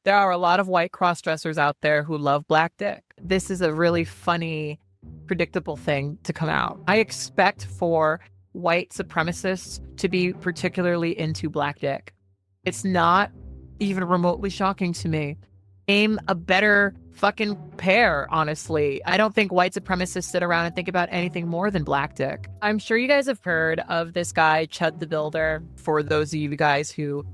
There are a lot of white cross-dressers out there who love black dick. This is a really funny, predictable thing to come out. I expect for white supremacists to be particularly into black dick. It's not even remotely shocking to me. Name a better fucking pair, honestly. I don't think white supremacists sit around and think about anything more than black dick. I'm sure you guys have heard of this guy, Chud the Builder, for those of you guys who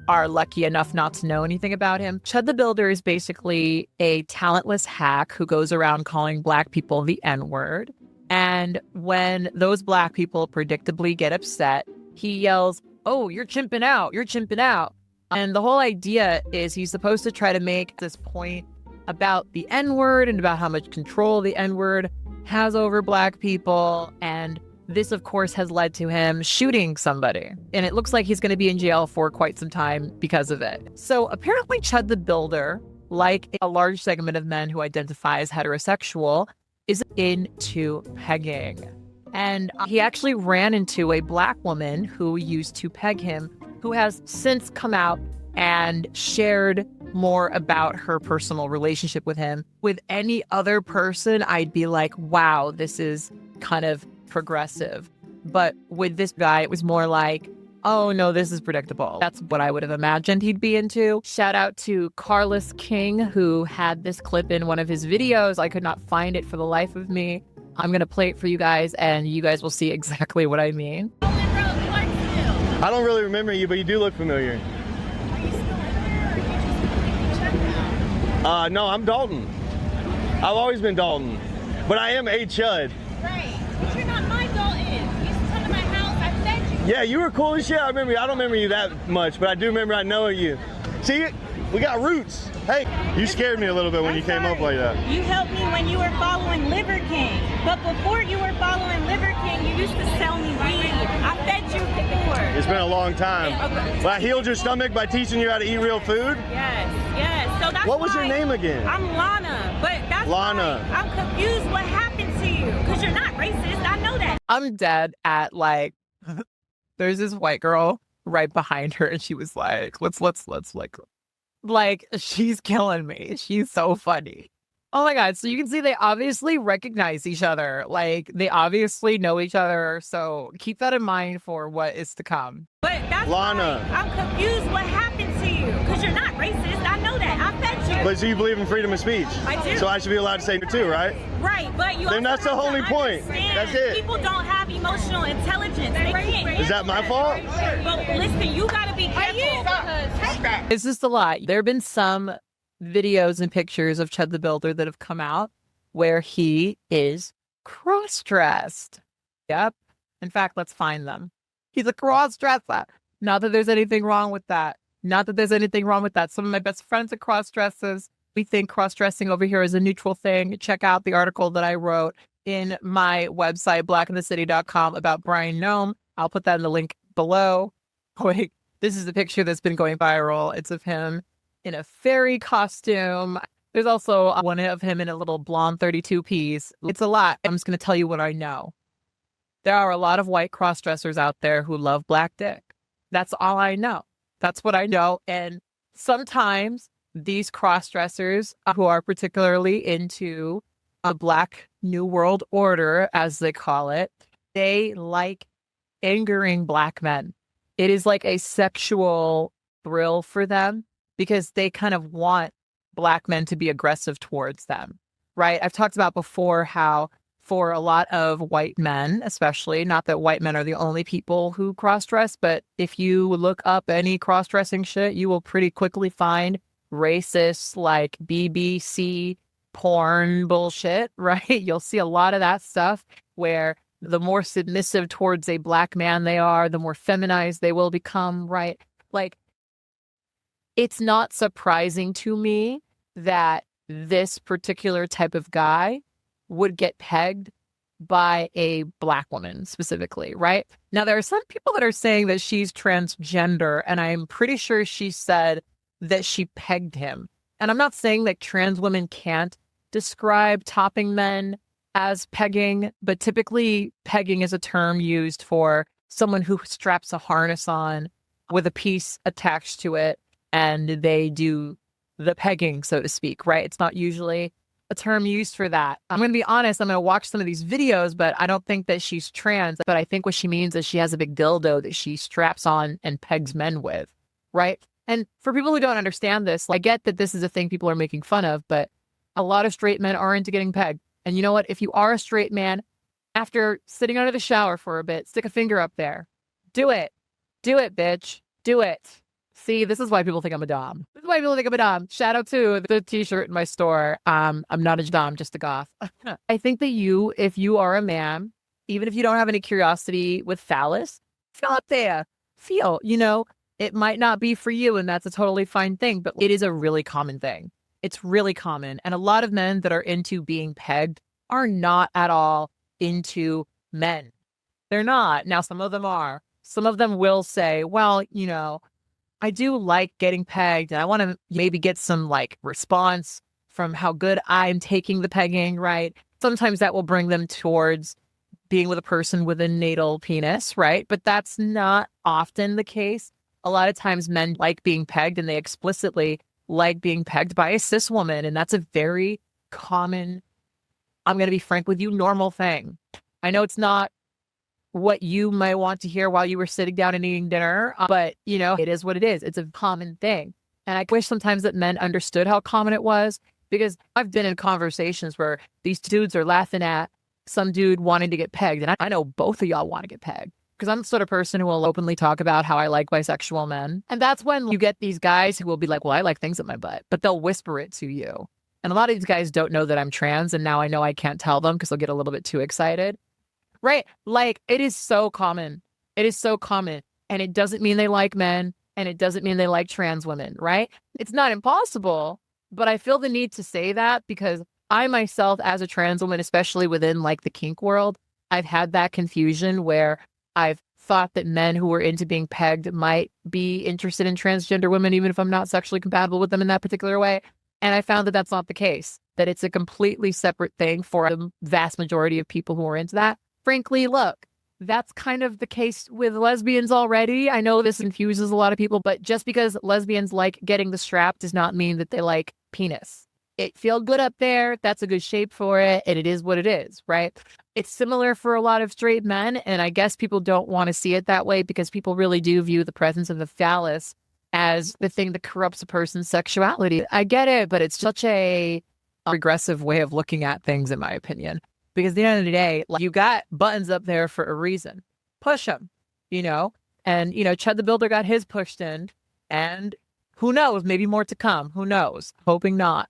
are lucky enough not to know anything about him. Chud the Builder is basically a talentless hack who goes around calling black people the N-word. And when those black people predictably get upset, he yells, "Oh, you're chimping out, you're chimping out." And the whole idea is he's supposed to try to make this point about the N-word and about how much control the N-word has over black people. And this, of course, has led to him shooting somebody. And it looks like he's going to be in jail for quite some time because of it. So apparently Chud the Builder, like a large segment of men who identify as heterosexual, is into pegging. And he actually ran into a black woman who used to peg him, who has since come out and shared more about her personal relationship with him. With any other person, I'd be like, wow, this is kind of progressive. But with this guy, it was more like, oh no, this is predictable. That's what I would have imagined he'd be into. Shout out to Carlos King, who had this clip in one of his videos. I could not find it for the life of me. I'm going to play it for you guys, and you guys will see exactly what I mean. I don't really remember you, but you do look familiar. Are you still in there, or you just checked out? No, I'm Dalton. I've always been Dalton, but I am a chud. Right, but you're not my Dalton. You used to come to my house, I fed you. Yeah, you were cool as shit. I don't remember you that much, but I do remember I know you. See, we got roots. Hey, you scared me a little bit when you came up like that. You helped me when you were following Liver King. But before you were following Liver King, you used to sell me weed. I fed you before. It's been a long time. Well, I healed your stomach by teaching you how to eat real food. Yes, yes. So that's What was your why name again? I'm Lana, but that's Lana. why I'm confused what happened to you. Because you're not racist, I know that. I'm dead at like, there's this white girl right behind her, and she was like, let's like, she's killing me. She's so funny. Oh my God. So you can see they obviously recognize each other. Like, they obviously know each other. So keep that in mind for what is to come. But that's Lana. why I'm confused what happened to you. Because you're not racist, I know that. I fed you. But so you believe in freedom of speech? I do. So I should be allowed to say it too, right? Right, but you Then also that's the have only to point. understand That's it. People don't have emotional intelligence. They can't. Is that my fault? But listen, you gotta be careful because It's just a lot. There have been some videos and pictures of Chud the Builder that have come out where he is cross-dressed. Yep. In fact, let's find them. He's a cross-dresser. Not that there's anything wrong with that. Not that there's anything wrong with that. Some of my best friends are cross-dressers. We think cross-dressing over here is a neutral thing. Check out the article that I wrote in my website, blackeinthecity.com, about Brian Nome. I'll put that in the link below. Wait, this is the picture that's been going viral. It's of him in a fairy costume. There's also one of him in a little blonde 32 piece. It's a lot. I'm just going to tell you what I know. There are a lot of white cross-dressers out there who love black dick. That's all I know. That's what I know. And sometimes these cross-dressers who are particularly into a Black New World Order, as they call it, they like angering black men. It is like a sexual thrill for them because they kind of want black men to be aggressive towards them, right? I've talked about before how for a lot of white men, especially, not that white men are the only people who cross-dress, but if you look up any cross-dressing shit, you will pretty quickly find racist, like BBC porn bullshit, right? You'll see a lot of that stuff where the more submissive towards a black man they are, the more feminized they will become, right? Like, it's not surprising to me that this particular type of guy would get pegged by a black woman specifically, right? Now, there are some people that are saying that she's transgender, and I'm pretty sure she said that she pegged him. And I'm not saying that trans women can't describe topping men as pegging, but typically pegging is a term used for someone who straps a harness on with a piece attached to it, and they do the pegging, so to speak, right? It's not usually a term used for that. I'm going to be honest, I'm going to watch some of these videos, but I don't think that she's trans. But I think what she means is she has a big dildo that she straps on and pegs men with, right? And for people who don't understand this, I get that this is a thing people are making fun of, but a lot of straight men are into getting pegged. And you know what? If you are a straight man, after sitting under the shower for a bit, stick a finger up there. Do it. Do it, bitch. Do it. See, this is why people think I'm a dom. This is why people think I'm a dom. Shout out to the t-shirt in my store. I'm not a dom, just a goth. I think that if you are a man, even if you don't have any curiosity with phallus, feel up there. Feel, it might not be for you, and that's a totally fine thing, but it is a really common thing. It's really common. And a lot of men that are into being pegged are not at all into men. They're not. Now, some of them are. Some of them will say, well, I do like getting pegged and I want to maybe get some response from how good I'm taking the pegging, right? Sometimes that will bring them towards being with a person with a natal penis, right? But that's not often the case. A lot of times men like being pegged and they explicitly like being pegged by a cis woman. And that's a very common, I'm going to be frank with you, normal thing. I know it's not what you might want to hear while you were sitting down and eating dinner, but it is what it is. It's a common thing. And I wish sometimes that men understood how common it was, because I've been in conversations where these dudes are laughing at some dude wanting to get pegged. And I know both of y'all want to get pegged, because I'm the sort of person who will openly talk about how I like bisexual men. And that's when you get these guys who will be like, well, I like things at my butt, but they'll whisper it to you. And a lot of these guys don't know that I'm trans. And now I know I can't tell them because they'll get a little bit too excited. Right? It is so common. It is so common. And it doesn't mean they like men, and it doesn't mean they like trans women, right? It's not impossible, but I feel the need to say that because I myself, as a trans woman, especially within the kink world, I've had that confusion where I've thought that men who were into being pegged might be interested in transgender women, even if I'm not sexually compatible with them in that particular way. And I found that that's not the case, that it's a completely separate thing for the vast majority of people who are into that. Frankly, look, that's kind of the case with lesbians already. I know this confuses a lot of people, but just because lesbians like getting the strap does not mean that they like penis. It feels good up there. That's a good shape for it. And it is what it is, right? It's similar for a lot of straight men. And I guess people don't want to see it that way because people really do view the presence of the phallus as the thing that corrupts a person's sexuality. I get it, but it's such a regressive way of looking at things, in my opinion. Because at the end of the day, you got buttons up there for a reason. Push them, And, Chud the Builder got his pushed in. And who knows? Maybe more to come. Who knows? Hoping not.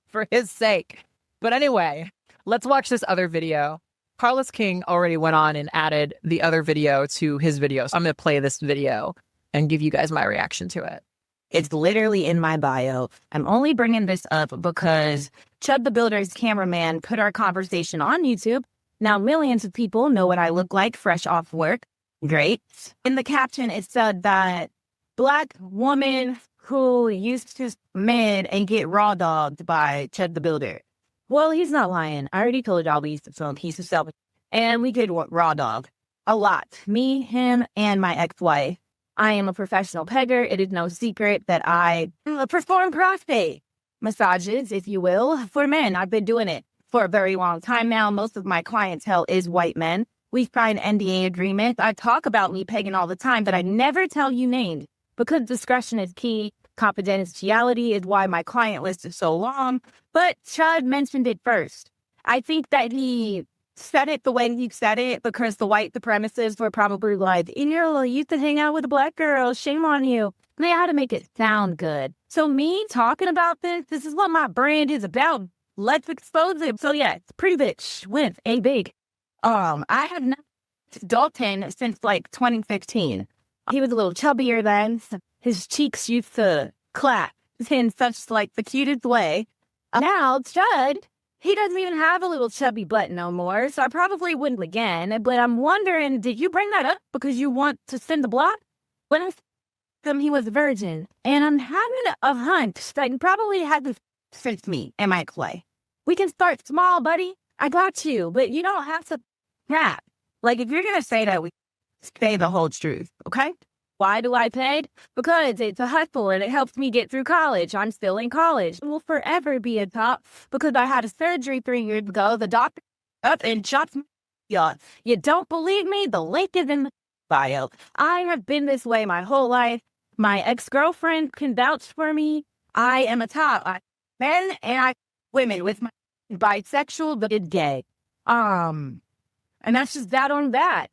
For his sake. But anyway, let's watch this other video. Carlos King already went on and added the other video to his video. So I'm going to play this video and give you guys my reaction to it. It's literally in my bio. I'm only bringing this up because Chud the Builder's cameraman put our conversation on YouTube. Now millions of people know what I look like fresh off work. Great. In the caption, it said that Black woman who used to mid and get raw dogged by Chud the Builder. Well, he's not lying. I already told y'all we used to film Piece of Self. And we did raw dog a lot. Me, him, and my ex-wife. I am a professional pegger. It is no secret that I perform prostate massages, if you will, for men. I've been doing it for a very long time now. Most of my clientele is white men. We signed NDA agreements. I talk about me pegging all the time, but I never tell you names because discretion is key. Confidentiality is why my client list is so long. But Chud mentioned it first. I think that he said it the way he said it because the white supremacists were probably like, you used to hang out with a Black girl, shame on you. And they had to make it sound good. So me talking about this is what my brand is about. Let's expose it. So yeah, it's pretty bitch with a big. I have known Dalton since 2015. He was a little chubbier then. His cheeks used to clap in such the cutest way. Now Chud, he doesn't even have a little chubby butt no more, so I probably wouldn't again. But I'm wondering, did you bring that up because you want to send the block? When I him, he was a virgin, and I'm having a hunch that you probably hasn't sent me and my clay. We can start small, buddy. I got you, but you don't have to rap. If you're gonna say that, we say the whole truth, okay? Why do I pay? Because it's a hustle and it helps me get through college. I'm still in college. I will forever be a top because I had a surgery 3 years ago. The doctor up and shot me. Yeah. You don't believe me? The link is in the bio. I have been this way my whole life. My ex-girlfriend can vouch for me. I am a top. I men and I women with my bisexual but gay. And that's just that on that.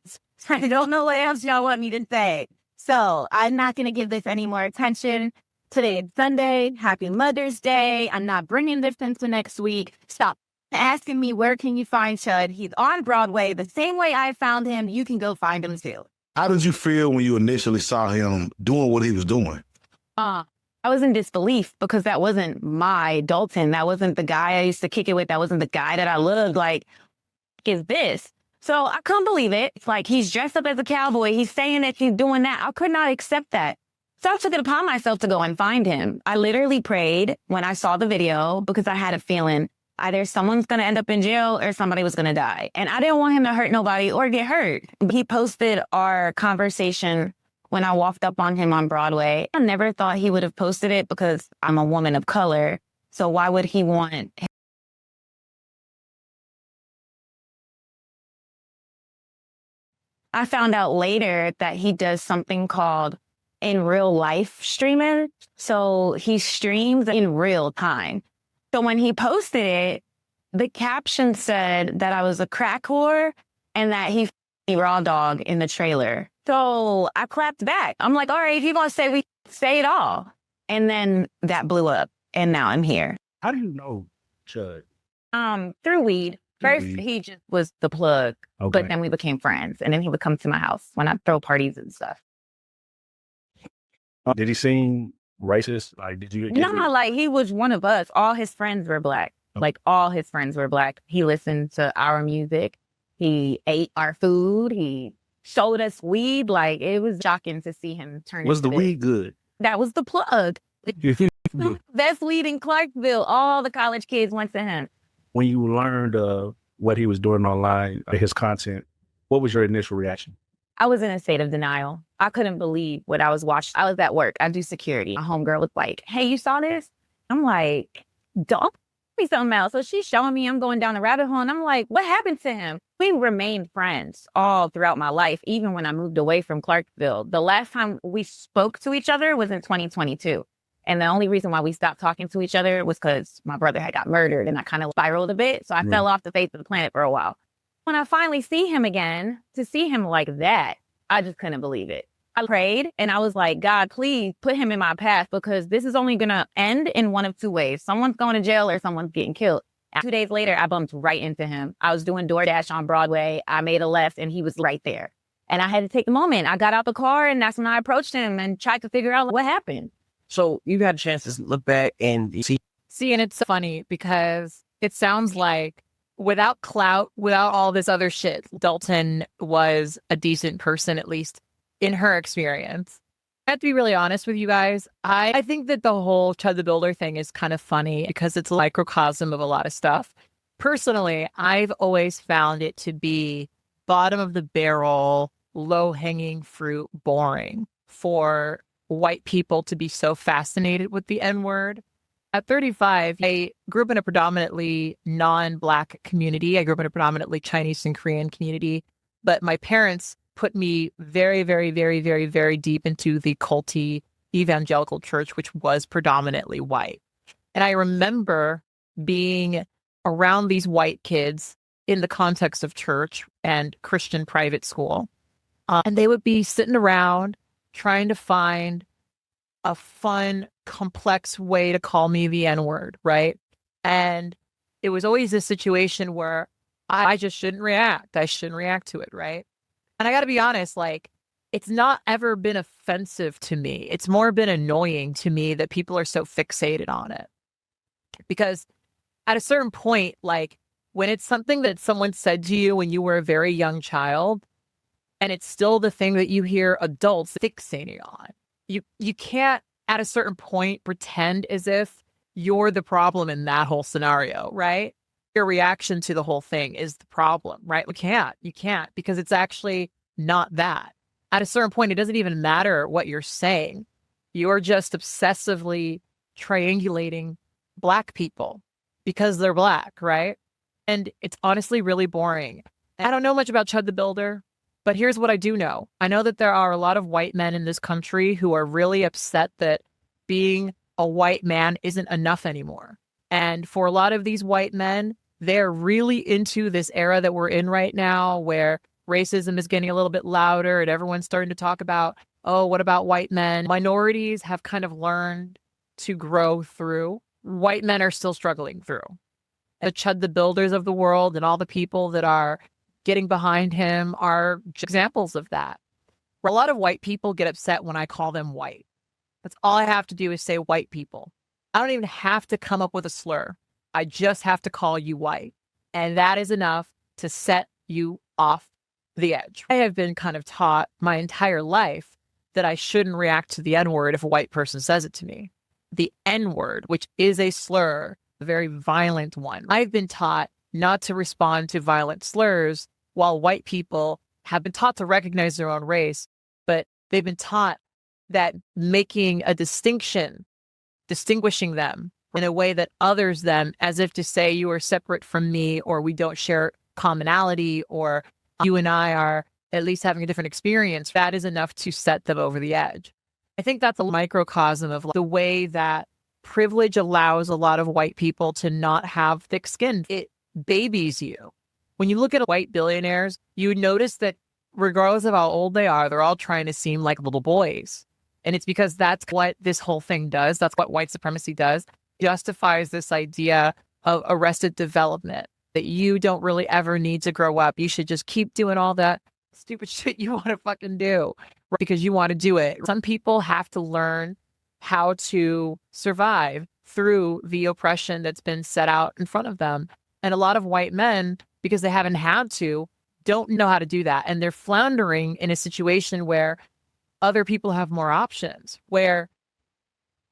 I don't know what else y'all want me to say. So I'm not going to give this any more attention. Today is Sunday. Happy Mother's Day. I'm not bringing this into next week. Stop asking me, where can you find Chud? He's on Broadway. The same way I found him, you can go find him too. How did you feel when you initially saw him doing what he was doing? I was in disbelief because that wasn't my Dalton. That wasn't the guy I used to kick it with. That wasn't the guy that I looked like. Is this? So I couldn't believe it. It's like he's dressed up as a cowboy. He's saying that he's doing that. I could not accept that. So I took it upon myself to go and find him. I literally prayed when I saw the video because I had a feeling either someone's going to end up in jail or somebody was going to die. And I didn't want him to hurt nobody or get hurt. He posted our conversation when I walked up on him on Broadway. I never thought he would have posted it because I'm a woman of color. So why would he want... I found out later that he does something called in real life streaming. So he streams in real time. So when he posted it, the caption said that I was a crack whore and that he f***ed raw dog in the trailer. So I clapped back. I'm like, all right, if you're going to say, we say it all. And then that blew up and now I'm here. How do you know Chud? Through weed. First, he just was the plug, Okay. but then we became friends. And then he would come to my house when I throw parties and stuff. Did he seem racist? Like, did you get No, like he was one of us. All his friends were Black. Like all his friends were Black. He listened to our music. He ate our food. He showed us weed. Like it was shocking to see him turn. Was the into this. weed good? That was the plug. Best weed in Clarksville. All the college kids went to him. When you learned what he was doing online, his content, what was your initial reaction? I was in a state of denial. I couldn't believe what I was watching. I was at work. I do security. My homegirl was like, hey, you saw this? I'm like, don't tell me something else. So she's showing me I'm going down the rabbit hole. And I'm like, what happened to him? We remained friends all throughout my life, even when I moved away from Clarksville. The last time we spoke to each other was in 2022. And the only reason why we stopped talking to each other was because my brother had got murdered and I kind of spiraled a bit. So I fell off the face of the planet for a while. When I finally see him again, to see him like that, I just couldn't believe it. I prayed and I was like, God, please put him in my path because this is only going to end in one of two ways. Someone's going to jail or someone's getting killed. And 2 days later, I bumped right into him. I was doing DoorDash on Broadway. I made a left and he was right there. And I had to take a moment. I got out the car and that's when I approached him and tried to figure out what happened. So you've had a chance to look back and see. See, and it's funny because it sounds like without clout, without all this other shit, Dalton was a decent person, at least in her experience. I have to be really honest with you guys. I think that the whole Chud the Builder thing is kind of funny because it's a microcosm of a lot of stuff. Personally, I've always found it to be bottom of the barrel, low-hanging fruit, boring for white people to be so fascinated with the N-word. At 35, I grew up in a predominantly non-Black community. I grew up in a predominantly Chinese and Korean community, but my parents put me very, very, very, very, very deep into the culty evangelical church, which was predominantly white. And I remember being around these white kids in the context of church and Christian private school. And they would be sitting around trying to find a fun, complex way to call me the N-word, right? And it was always a situation where I just shouldn't react. I shouldn't react to it, right? And I got to be honest, like, it's not ever been offensive to me. It's more been annoying to me that people are so fixated on it. Because at a certain point, like, when it's something that someone said to you when you were a very young child, and it's still the thing that you hear adults fixating on, you can't, at a certain point, pretend as if you're the problem in that whole scenario, right? Your reaction to the whole thing is the problem, right? You can't, because it's actually not that. At a certain point, it doesn't even matter what you're saying. You're just obsessively triangulating Black people because they're Black, right? And it's honestly really boring. I don't know much about Chud the Builder, but here's what I do know. I know that there are a lot of white men in this country who are really upset that being a white man isn't enough anymore. And for a lot of these white men, they're really into this era that we're in right now where racism is getting a little bit louder and everyone's starting to talk about, oh, what about white men? Minorities have kind of learned to grow through. White men are still struggling through. The Chud the Builders of the world and all the people that are getting behind him are examples of that. A lot of white people get upset when I call them white. That's all I have to do is say white people. I don't even have to come up with a slur. I just have to call you white. And that is enough to set you off the edge. I have been kind of taught my entire life that I shouldn't react to the N-word if a white person says it to me. The N-word, which is a slur, a very violent one. I've been taught not to respond to violent slurs, while white people have been taught to recognize their own race, but they've been taught that making a distinction, distinguishing them in a way that others them, as if to say you are separate from me, or we don't share commonality, or you and I are at least having a different experience, that is enough to set them over the edge. I think that's a microcosm of the way that privilege allows a lot of white people to not have thick skin. It babies you. When you look at white billionaires, you notice that regardless of how old they are, they're all trying to seem like little boys. And it's because that's what this whole thing does. That's what white supremacy does. It justifies this idea of arrested development, that you don't really ever need to grow up. You should just keep doing all that stupid shit you want to fucking do because you want to do it. Some people have to learn how to survive through the oppression that's been set out in front of them. And a lot of white men, because they haven't had to, don't know how to do that. And they're floundering in a situation where other people have more options, where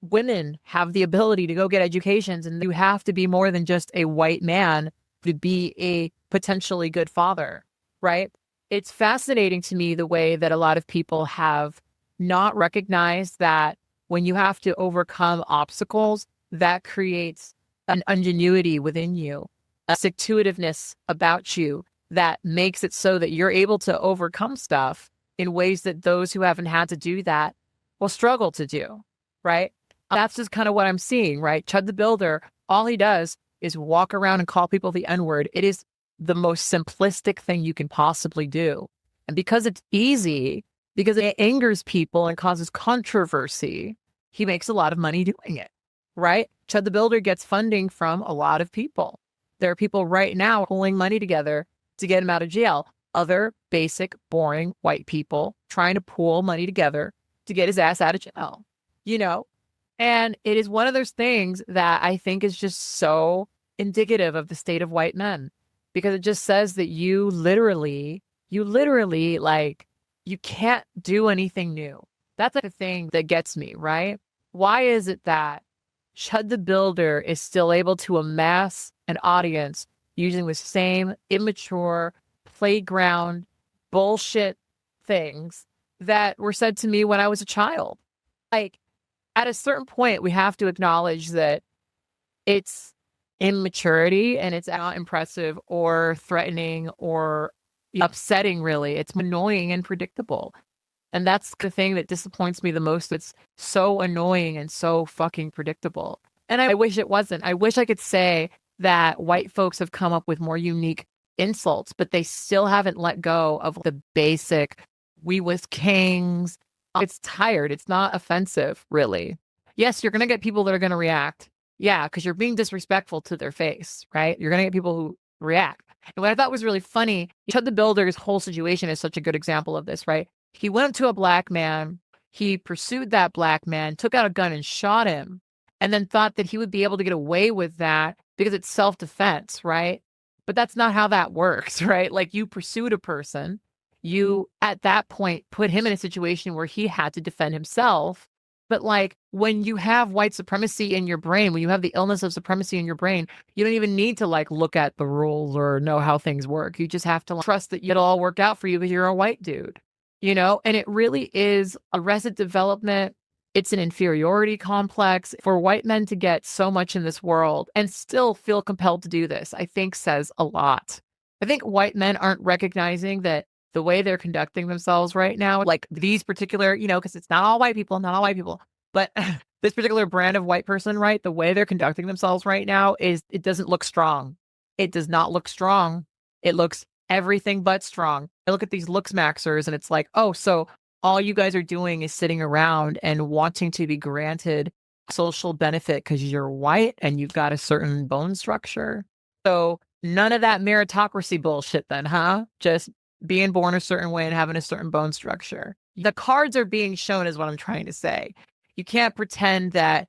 women have the ability to go get educations, and you have to be more than just a white man to be a potentially good father, right? It's fascinating to me the way that a lot of people have not recognized that when you have to overcome obstacles, that creates an ingenuity within you, a stick-to-itiveness about you that makes it so that you're able to overcome stuff in ways that those who haven't had to do that will struggle to do, right? That's just kind of what I'm seeing, right? Chud the Builder, all he does is walk around and call people the N-word. It is the most simplistic thing you can possibly do. And because it's easy, because it angers people and causes controversy, he makes a lot of money doing it, right? Chud the Builder gets funding from a lot of people. There are people right now pulling money together to get him out of jail. Other basic, boring white people trying to pool money together to get his ass out of jail, you know? And it is one of those things that I think is just so indicative of the state of white men, because it just says that you literally, like, you can't do anything new. That's the thing that gets me, right? Why is it that Chud the Builder is still able to amass an audience using the same immature playground bullshit things that were said to me when I was a child? Like, at a certain point, we have to acknowledge that it's immaturity and it's not impressive or threatening or upsetting, really. It's annoying and predictable. And that's the thing that disappoints me the most. It's so annoying and so fucking predictable. And I wish it wasn't. I wish I could say that white folks have come up with more unique insults, but they still haven't let go of the basic, we was kings. It's tired. It's not offensive, really. Yes, you're going to get people that are going to react. Yeah, because you're being disrespectful to their face, right? You're going to get people who react. And what I thought was really funny, Chud the Builder's whole situation is such a good example of this, right? He went up to a black man. He pursued that black man, took out a gun and shot him, and then thought that he would be able to get away with that because it's self-defense, right? But that's not how that works, right? Like, you pursued a person. You, at that point, put him in a situation where he had to defend himself. But like, when you have white supremacy in your brain, when you have the illness of supremacy in your brain, you don't even need to like look at the rules or know how things work. You just have to trust that it'll all work out for you because you're a white dude. you know, and it really is arrested development. It's an inferiority complex for white men to get so much in this world and still feel compelled to do this, I think says a lot. I think white men aren't recognizing that the way they're conducting themselves right now, like these particular, you know, because it's not all white people, but this particular brand of white person, right? The way they're conducting themselves right now is it doesn't look strong. It does not look strong. It looks everything but strong. I look at these looks maxers and it's like, oh, so all you guys are doing is sitting around and wanting to be granted social benefit because you're white and you've got a certain bone structure. So none of that meritocracy bullshit then, huh? Just being born a certain way and having a certain bone structure. The cards are being shown is what I'm trying to say. You can't pretend that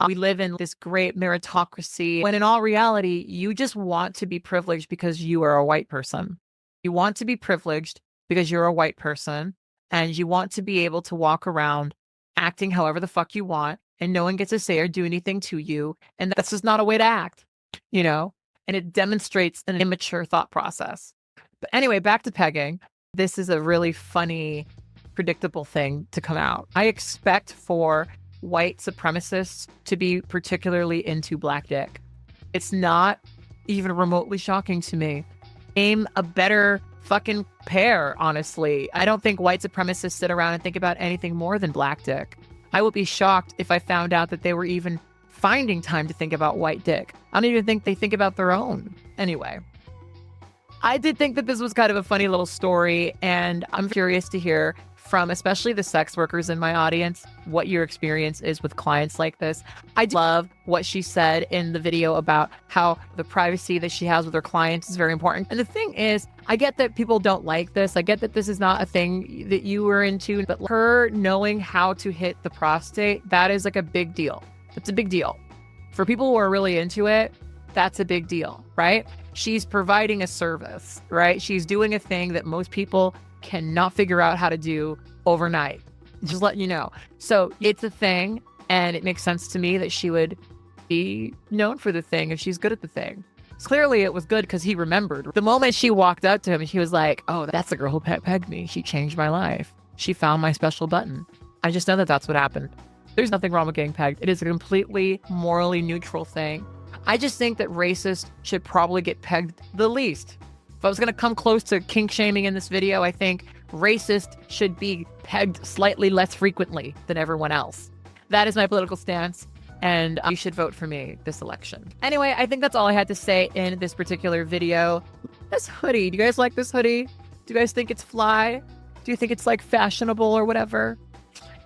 we live in this great meritocracy when in all reality, you just want to be privileged because you are a white person. You want to be privileged because you're a white person. And you want to be able to walk around acting however the fuck you want, and no one gets to say or do anything to you. And that's just not a way to act, you know? And it demonstrates an immature thought process. But anyway, back to pegging. This is a really funny, predictable thing to come out. I expect for white supremacists to be particularly into black dick. It's not even remotely shocking to me. Name a better fucking pair, honestly. I don't think white supremacists sit around and think about anything more than black dick. I would be shocked if I found out that they were even finding time to think about white dick. I don't even think they think about their own. Anyway, I did think that this was kind of a funny little story, and I'm curious to hear from especially the sex workers in my audience what your experience is with clients like this. I love what she said in the video about how the privacy that she has with her clients is very important. And the thing is, I get that people don't like this. I get that this is not a thing that you were into, but her knowing how to hit the prostate, that is like a big deal. It's a big deal. For people who are really into it, that's a big deal, right? She's providing a service, right? She's doing a thing that most people cannot figure out how to do overnight. Just letting you know. So it's a thing, and it makes sense to me that she would be known for the thing if she's good at the thing. Clearly it was good because he remembered. The moment she walked up to him, she was like, oh, that's the girl who pegged me. She changed my life. She found my special button. I just know that that's what happened. There's nothing wrong with getting pegged. It is a completely morally neutral thing. I just think that racists should probably get pegged the least. If I was going to come close to kink shaming in this video, I think racist should be pegged slightly less frequently than everyone else. That is my political stance, and you should vote for me this election. Anyway, I think that's all I had to say in this particular video. This hoodie, do you guys like this hoodie? Do you guys think it's fly? Do you think it's like fashionable or whatever?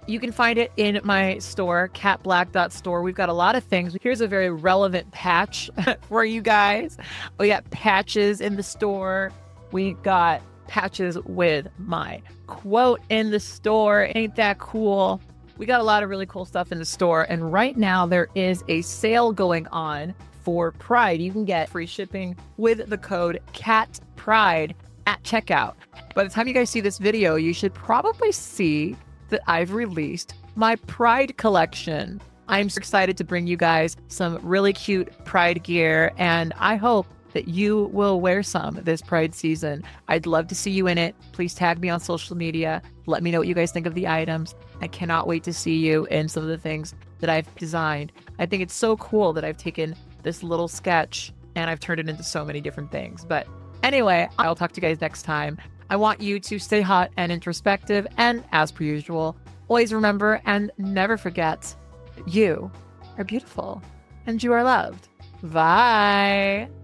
You can find it in my store, katblaque.store. We've got a lot of things. Here's a very relevant patch for you guys. We got patches in the store. We got patches with my quote in the store. Ain't that cool? We got a lot of really cool stuff in the store. And right now there is a sale going on for Pride. You can get free shipping with the code CATPRIDE at checkout. By the time you guys see this video, you should probably see that I've released my Pride collection. I'm so excited to bring you guys some really cute Pride gear, and I hope that you will wear some this Pride season. I'd love to see you in it. Please tag me on social media. Let me know what you guys think of the items. I cannot wait to see you in some of the things that I've designed. I think it's so cool that I've taken this little sketch and I've turned it into so many different things. But anyway, I'll talk to you guys next time. I want you to stay hot and introspective, and as per usual, always remember and never forget, you are beautiful and you are loved. Bye.